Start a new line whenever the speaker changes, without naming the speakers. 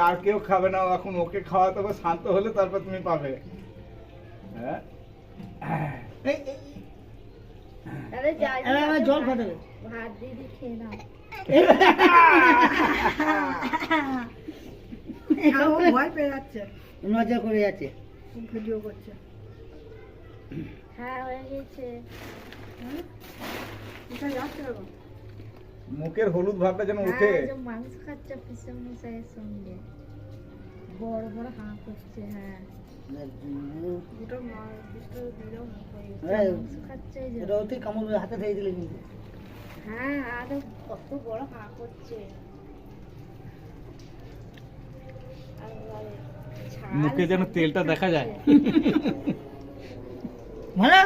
আর কেউ খাবে না, এখন ওকে খাওয়াতে হবে, শান্ত হলে তারপর তুমি পাবে। হ্যাঁ
জল খাবে,
ভাত দিদি খেয়ে নাও।
ভয় পেয়ে যাচ্ছে, মজা করে যাচ্ছে, ভিডিও করছে।
হ্যাঁ হয়ে গেছে।
কোথায় যাচ্ছে বাবা?
মুখের হলুদ ভাবটা যেন উঠে।
হ্যাঁ, যে মাংস খাচ্ছে পিসে মশাইয়ের সঙ্গে, বড় বড় হাঁ করছে। হ্যাঁ
দুটো মাংস দিলেও
মাংস খাচ্ছে এই যে।
এটা ওতে কামড় হাতে ধরে দিলে কিন্তু।
হ্যাঁ আর কত বড় হাঁ করছে। আর বলে, ছাল
মুখে যেন তেলটা দেখা যায়।
মানে